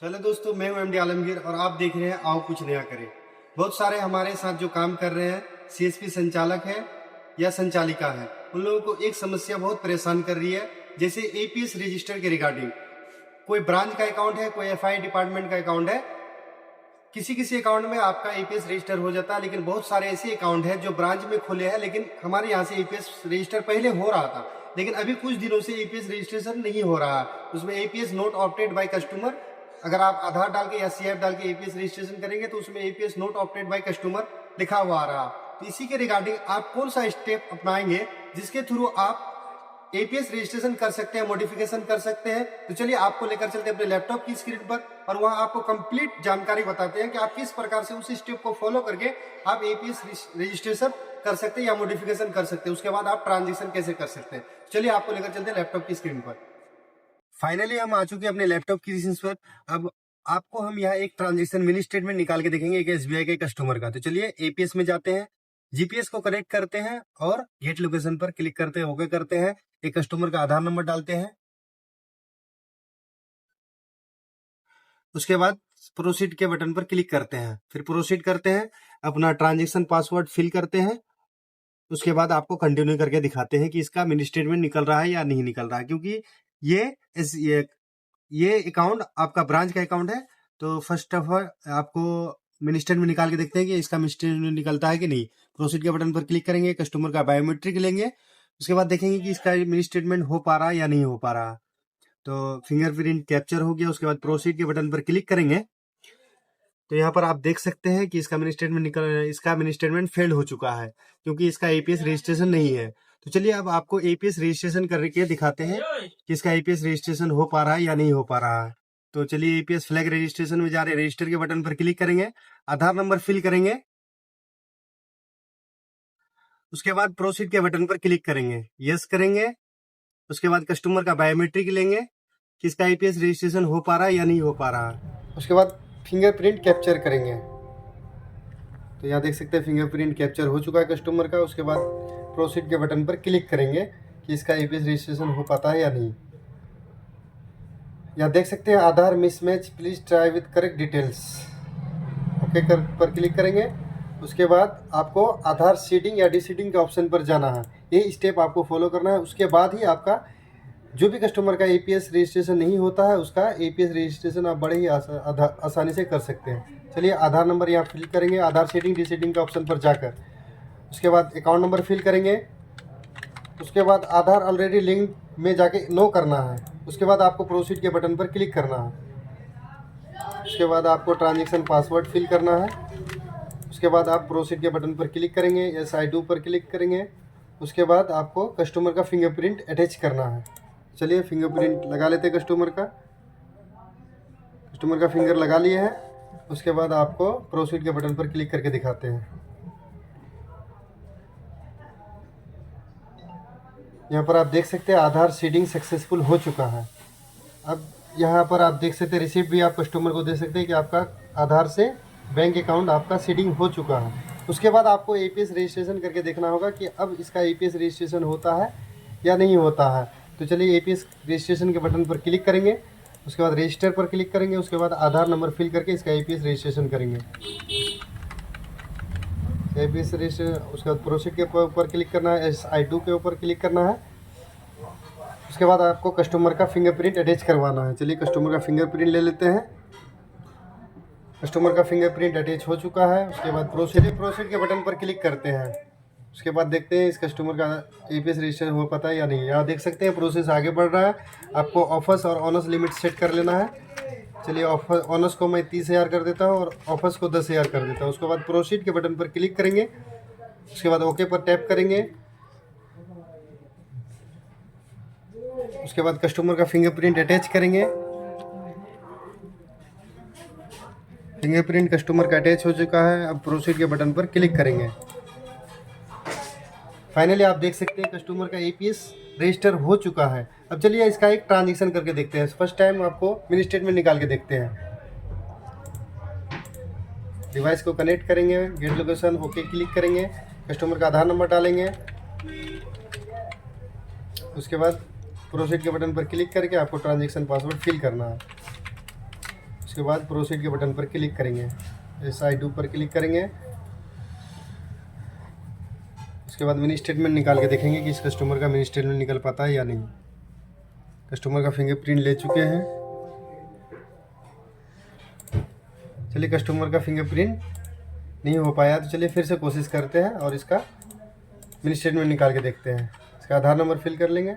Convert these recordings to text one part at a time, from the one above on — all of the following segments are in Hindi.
चलो दोस्तों, मैं हूं एमडी आलमगीर और आप देख रहे हैं आओ कुछ नया करें। बहुत सारे हमारे साथ जो काम कर रहे हैं, सीएसपी संचालक है या संचालिका है, उन लोगों को एक समस्या बहुत परेशान कर रही है। जैसे एपीएस रजिस्टर के रिगार्डिंग कोई ब्रांच का अकाउंट है, कोई एफआई डिपार्टमेंट का अकाउंट है, किसी किसी अकाउंट में आपका एपीएस रजिस्टर हो जाता है, लेकिन बहुत सारे ऐसे अकाउंट हैं जो ब्रांच में खुले हैं, लेकिन हमारे यहाँ से एपीएस रजिस्टर पहले हो रहा था, लेकिन अभी कुछ दिनों से एपीएस रजिस्ट्रेशन नहीं हो रहा। उसमें APS not opted by customer, अगर आप आधार डाल के या सीएफ डाल के एपीएस रजिस्ट्रेशन करेंगे तो उसमें APS not opted by customer लिखा हुआ आ रहा। तो इसी के रिगार्डिंग आप कौन सा स्टेप अपनाएंगे जिसके थ्रू आप एपीएस रजिस्ट्रेशन कर सकते हैं, मॉडिफिकेशन कर सकते हैं। तो चलिए आपको लेकर चलते हैं अपने लैपटॉप की स्क्रीन पर और वहां आपको कंप्लीट जानकारी बताते हैं कि आप किस प्रकार से उस स्टेप को फॉलो करके आप एपीएस रजिस्ट्रेशन कर सकते हैं या मॉडिफिकेशन कर सकते हैं। उसके बाद आप ट्रांजेक्शन कैसे कर सकते हैं, चलिए आपको लेकर चलते हैं लैपटॉप की स्क्रीन पर। फाइनली हम आ चुके हैं अपने लैपटॉप की स्क्रीन पर। अब आपको हम यहाँ एक ट्रांजेक्शन मिनी स्टेटमेंट निकाल के देखेंगे एक एसबीआई के कस्टमर का। तो चलिए एपीएस में जाते हैं, जीपीएस को कनेक्ट करते हैं और गेट लोकेशन पर क्लिक करते हैं, ओके करते हैं। एक कस्टमर का आधार नंबर डालते हैं, उसके बाद प्रोसीड के बटन पर क्लिक करते हैं, फिर प्रोसीड करते हैं, अपना ट्रांजेक्शन पासवर्ड फिल करते हैं। उसके बाद आपको कंटिन्यू करके दिखाते हैं कि इसका मिनी स्टेटमेंट निकल रहा है या नहीं निकल रहा है, क्योंकि ये अकाउंट आपका ब्रांच का अकाउंट है। तो फर्स्ट ऑफ ऑल आपको मिनी स्टेटमेंट निकाल के देखते हैं कि इसका मिनी स्टेटमेंट निकलता है कि नहीं। प्रोसीड के बटन पर क्लिक करेंगे, कस्टमर का बायोमेट्रिक लेंगे, उसके बाद देखेंगे कि इसका मिनी स्टेटमेंट हो पा रहा है या नहीं हो पा रहा। तो फिंगरप्रिंट कैप्चर हो गया, उसके बाद प्रोसीड के बटन पर क्लिक करेंगे तो यहाँ पर आप देख सकते हैं कि इसका मिनी स्टेटमेंट फेल हो चुका है, क्योंकि इसका एपीएस रजिस्ट्रेशन नहीं है। तो चलिए अब आपको एपीएस रजिस्ट्रेशन करके दिखाते हैं कि इसका एपीएस रजिस्ट्रेशन हो पा रहा है या नहीं हो पा रहा है। तो चलिए एपीएस फ्लैग रजिस्ट्रेशन में जा रहे हैं, रजिस्टर के बटन पर क्लिक करेंगे, आधार नंबर फिल करेंगे, उसके बाद प्रोसीड के बटन पर क्लिक करेंगे, यस करेंगे, उसके बाद कस्टमर का बायोमेट्रिक लेंगे कि इसका एपीएस रजिस्ट्रेशन हो पा रहा है या नहीं हो पा रहा। उसके बाद फिंगरप्रिंट कैप्चर करेंगे। तो यहाँ देख सकते हैं फिंगरप्रिंट कैप्चर हो चुका है कस्टमर का। उसके बाद प्रोसीड के बटन पर क्लिक करेंगे कि इसका एपीएस रजिस्ट्रेशन हो पाता है या नहीं। यहाँ देख सकते हैं Aadhaar mismatch, please try with correct details, okay पर क्लिक करेंगे। उसके बाद आपको आधार सीडिंग या डीसीडिंग के ऑप्शन पर जाना है, यही स्टेप आपको फॉलो करना है। उसके बाद ही आपका जो भी कस्टमर का एपीएस रजिस्ट्रेशन नहीं होता है उसका एपीएस रजिस्ट्रेशन आप बड़े ही आसानी से कर सकते हैं। चलिए आधार नंबर यहाँ फिल करेंगे, आधार सेटिंग डीसेटिंग के ऑप्शन पर जाकर। उसके बाद अकाउंट नंबर फिल करेंगे, उसके बाद आधार ऑलरेडी लिंक में जाके नो करना है। उसके बाद आपको प्रोसीड के बटन पर क्लिक करना है। उसके बाद आपको ट्रांजेक्शन पासवर्ड फिल करना है। उसके बाद आप प्रोसीड के बटन पर क्लिक करेंगे, यस आई डू पर क्लिक करेंगे। उसके बाद आपको कस्टमर का फिंगरप्रिंट अटैच करना है। चलिए फिंगरप्रिंट लगा लेते हैं कस्टमर का फिंगर लगा लिए है। उसके बाद आपको प्रोसीड के बटन पर क्लिक करके दिखाते हैं। यहाँ पर आप देख सकते हैं आधार सीडिंग सक्सेसफुल हो चुका है। अब यहाँ पर आप देख सकते हैं रिसिप्ट भी आप कस्टमर को दे सकते हैं कि आपका आधार से बैंक अकाउंट आपका सीडिंग हो चुका है। उसके बाद आपको एपीएस रजिस्ट्रेशन करके देखना होगा कि अब इसका एपीएस रजिस्ट्रेशन होता है या नहीं होता है। तो चलिए एपीएस रजिस्ट्रेशन के बटन पर क्लिक करेंगे, उसके बाद रजिस्टर पर क्लिक करेंगे, उसके बाद आधार नंबर फिल करके इसका एपीएस रजिस्ट्रेशन करेंगे। एपीएस रजिस्ट्रेशन, उसके बाद प्रोसीड के ऊपर क्लिक करना है, एस आई डू के ऊपर क्लिक करना है। उसके बाद आपको कस्टमर का फिंगरप्रिंट अटैच करवाना है। चलिए कस्टमर का फिंगरप्रिंट ले लेते हैं। कस्टमर का फिंगरप्रिंट अटैच हो चुका है। उसके बाद प्रोसीड के बटन पर क्लिक करते हैं। उसके बाद देखते हैं इस कस्टमर का एपीएस रजिस्टर हो पाता है या नहीं। यहाँ देख सकते हैं प्रोसेस आगे बढ़ रहा है। आपको ऑफर्स और ऑनर्स लिमिट सेट कर लेना है। चलिए ऑनर्स को मैं 30,000 कर देता हूँ और ऑफर्स को 10,000 कर देता हूँ। उसके बाद प्रोसीड के बटन पर क्लिक करेंगे, उसके बाद ओके पर टैप करेंगे। उसके बाद कस्टमर का फिंगरप्रिंट अटैच करेंगे। फिंगरप्रिंट कस्टमर का अटैच हो चुका है। अब प्रोसीड के बटन पर क्लिक करेंगे। फाइनली आप देख सकते हैं कस्टमर का एपीएस रजिस्टर हो चुका है। अब चलिए इसका एक ट्रांजेक्शन करके देखते हैं। फर्स्ट टाइम आपको मिनी स्टेटमेंट निकाल के देखते हैं। डिवाइस को कनेक्ट करेंगे, गेट लोकेशन ओके क्लिक करेंगे, कस्टमर का आधार नंबर डालेंगे, उसके बाद प्रोसीड के बटन पर क्लिक करके आपको ट्रांजेक्शन पासवर्ड फिल करना है। उसके बाद प्रोसीड के बटन पर क्लिक करेंगे, SI डू पर क्लिक करेंगे। उसके बाद मिनी स्टेटमेंट निकाल के देखेंगे कि इस कस्टमर का मिनी स्टेटमेंट निकल पाता है या नहीं। कस्टमर का फिंगरप्रिंट ले चुके हैं। चलिए, कस्टमर का फिंगरप्रिंट नहीं हो पाया तो चलिए फिर से कोशिश करते हैं और इसका मिनी स्टेटमेंट निकाल के देखते हैं। इसका आधार नंबर फिल कर लेंगे।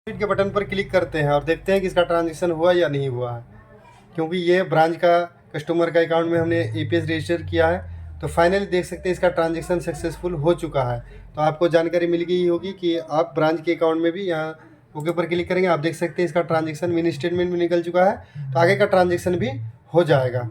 के बटन पर क्लिक करते हैं और देखते हैं कि इसका ट्रांजैक्शन हुआ या नहीं हुआ है। क्योंकि ये ब्रांच का कस्टमर का अकाउंट में हमने APS रजिस्टर किया है, तो फाइनली देख सकते हैं इसका ट्रांजैक्शन सक्सेसफुल हो चुका है। तो आपको जानकारी मिल गई होगी कि आप ब्रांच के अकाउंट में भी यहाँ ओके पर क्लिक करेंगे, आप देख सकते हैं इसका ट्रांजैक्शन मिनी स्टेटमेंट भी निकल चुका है। तो आगे का ट्रांजैक्शन भी हो जाएगा।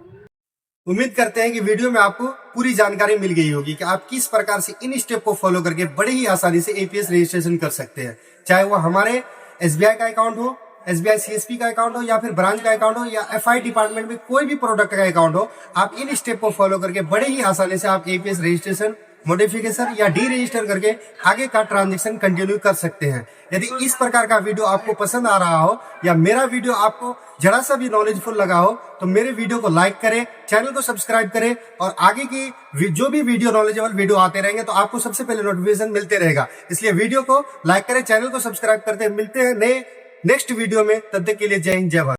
उम्मीद करते हैं कि वीडियो में आपको पूरी जानकारी मिल गई होगी कि आप किस प्रकार से इन स्टेप को फॉलो करके बड़े ही आसानी से APS रजिस्ट्रेशन कर सकते हैं। चाहे वो हमारे SBI का अकाउंट हो, SBI CSP का अकाउंट हो, या फिर ब्रांच का अकाउंट हो, या FI डिपार्टमेंट में कोई भी प्रोडक्ट का अकाउंट हो, आप इन स्टेप को फॉलो करके बड़े ही आसानी से आप APS रजिस्ट्रेशन, मॉडिफिकेशन या डी रजिस्टर करके आगे का ट्रांजैक्शन कंटिन्यू कर सकते हैं। यदि इस प्रकार का वीडियो आपको पसंद आ रहा हो या मेरा वीडियो आपको जरा सा भी नॉलेजफुल लगा हो तो मेरे वीडियो को लाइक करें, चैनल को सब्सक्राइब करें और आगे की जो भी वीडियो नॉलेजेबल वीडियो आते रहेंगे तो आपको सबसे पहले नोटिफिकेशन मिलते रहेगा। इसलिए वीडियो को लाइक करें, चैनल को सब्सक्राइब करते हैं। मिलते हैं नए नेक्स्ट वीडियो में, तब तक के लिए जय हिंद, जय भारत।